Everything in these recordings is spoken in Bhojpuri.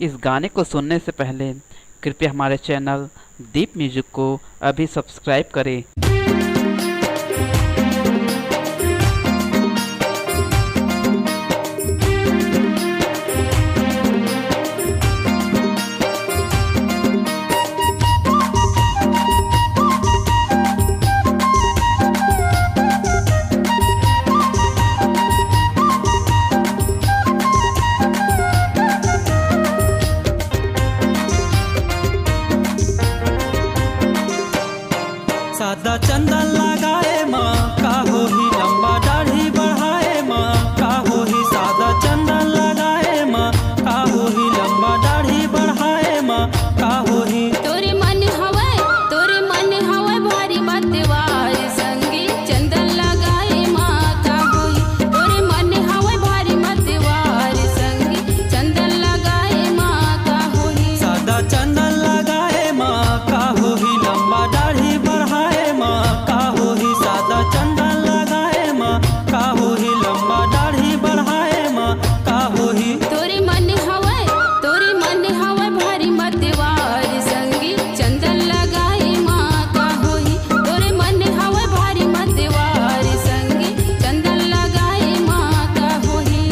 इस गाने को सुनने से पहले कृपया हमारे चैनल दीप म्यूजिक को अभी सब्सक्राइब करें। सादा चंदन लगाए माँ का हो ही लंबा दाढ़ी बढ़ाए माँ का हो ही सादा चंदन लगाए माँ का हो ही लंबा दाढ़ी बढ़ाए माँ का हो ही तोरे मन हवे भारी मतवार संगी चंदन लगाए माँ का होई। तोरे मन हवे भारी मतवार संगी चंदन लगाए माँ का होई। सादा चंदन लगाए माँ का हो ही लंबा दाढ़ी बढ़ाए माँ का हो ही सादा चंदन लगाए माँ का हो ही लंबा दाढ़ी बढ़ाए माँ का हो ही तोरे मन हवे भारी मतवार संगी चंदन लगाए माँ का होई। तोरे मन हवे भारी मतवार संगी चंदन लगाए माँ का होई।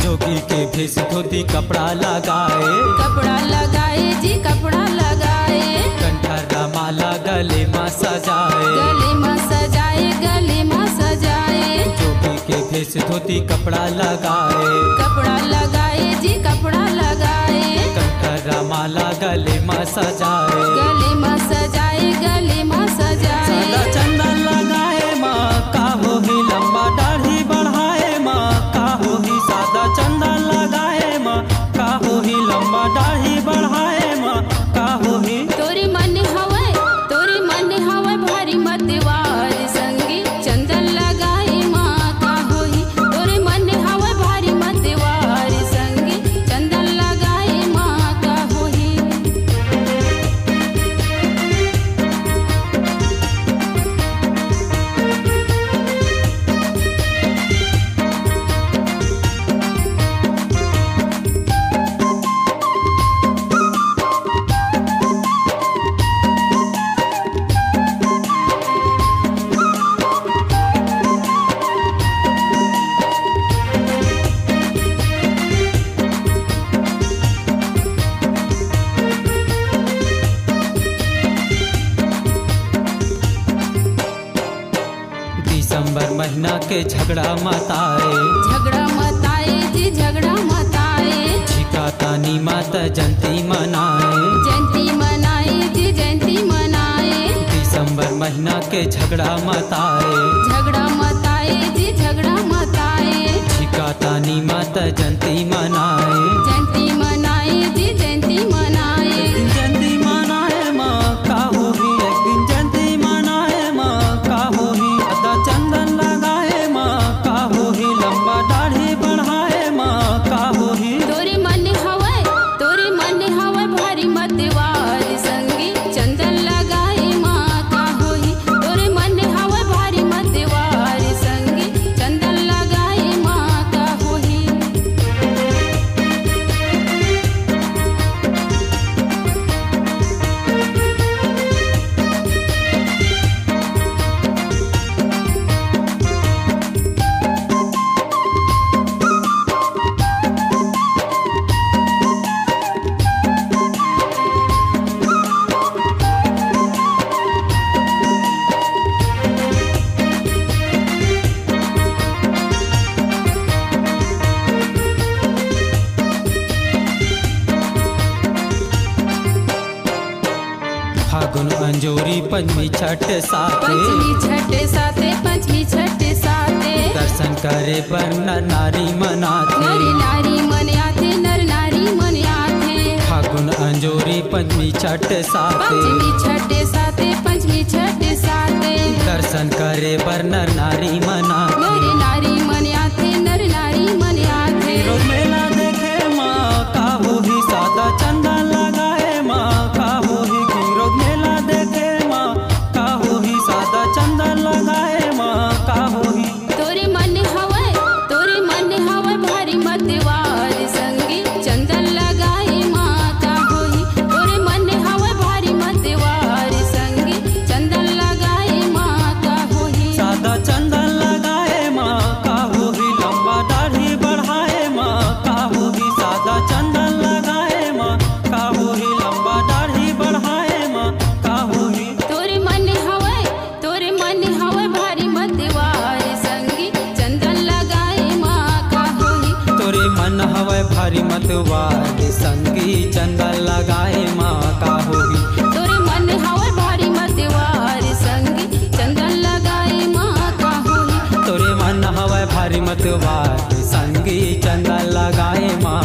जोगी के भेष धोती कपड़ा लगाए जी कपड़ा लगाए। कंठा माला गले में सजाए गले में सजाए। जोगी के भेष धोती कपड़ा लगाए जी कपड़ा लगाए। कंठा माला गले में सजाए गले में सजाए। सादा चंदन लगाए माँ का हो ही लंबा दाढ़ी बढ़ाए माँ का हो ही सादा चंदन लगाए माँ का हो ही लंबा दाढ़ी बढ़ाए माँ का हो ही तोरे मन हवे भारी मतवार संगी चंदन लगाए माँ का होई। तोरे मन हवे भारी मतवार संगी चंदन लगाए माँ का होई। दिसंबर महीना के झगड़ा मताए जी झगड़ा मताए। छिका तानी माता जयंती मनाए जी जयंती मनाए। दिसंबर महीना के झगड़ा मताए जी झगड़ा मताए। छिका तानी माता जयंती मनाए जी जयंती मनाए। जयंती मनाए माँ का हो ही एक दिन जयंती मनाए माँ का हो ही सादा चंदन लगाए माँ का हो ही लंबा दाढ़ी बढ़ाए माँ का हो ही तोरे मन हवे भारी मतवार संगी चंदन लगाए माँ का होई। तोरे मन हवे भारी मतवार संगी चंदन लगाए माँ का होई। फागुन अंजोरी पंचमी छठ साथे पंचमी छठ साथे दर्शन करे पर नर नारी मनाथे नर नारी मन आथे नर नारी मन आथे फागुन अंजोरी पंचमी छठ साथे पंचमी छठे साथे पंचमी छठे साथे दर्शन करे पर नर नारी मनाथे नर नारी मन आथे नर नारी मन आथे रोज मेला देखे माँ का होही सादा चंदा लगाए माँ का होही रोज मेला देखे माँ का होही सादा चंदा लगाए माँ का होही तोरे मन हवै भारी मतवार संगी चंदन लगाए माँ का होही तोरे मन हवै भारी मतवार संगी चंदन लगाए माँ का होही सादा चंदन लगाए माँ का होही लंबा दाढ़ी बढ़ाए माँ का होही सादा चंदन लगाए माँ का होही लंबा दाढ़ी बढ़ाए माँ का होही तोरे मन हवै भारी मतवार संगी चंदन लगाए माँ का होही तोरे मन हवै भारी मतवार संगी चंदन लगाए माँ का होही तोरे मन हवै भारी मतवार संगी चंदन लगाए माँ का होही तोरे मन हवै भारी मतवार संगी चंदन लगाए माँ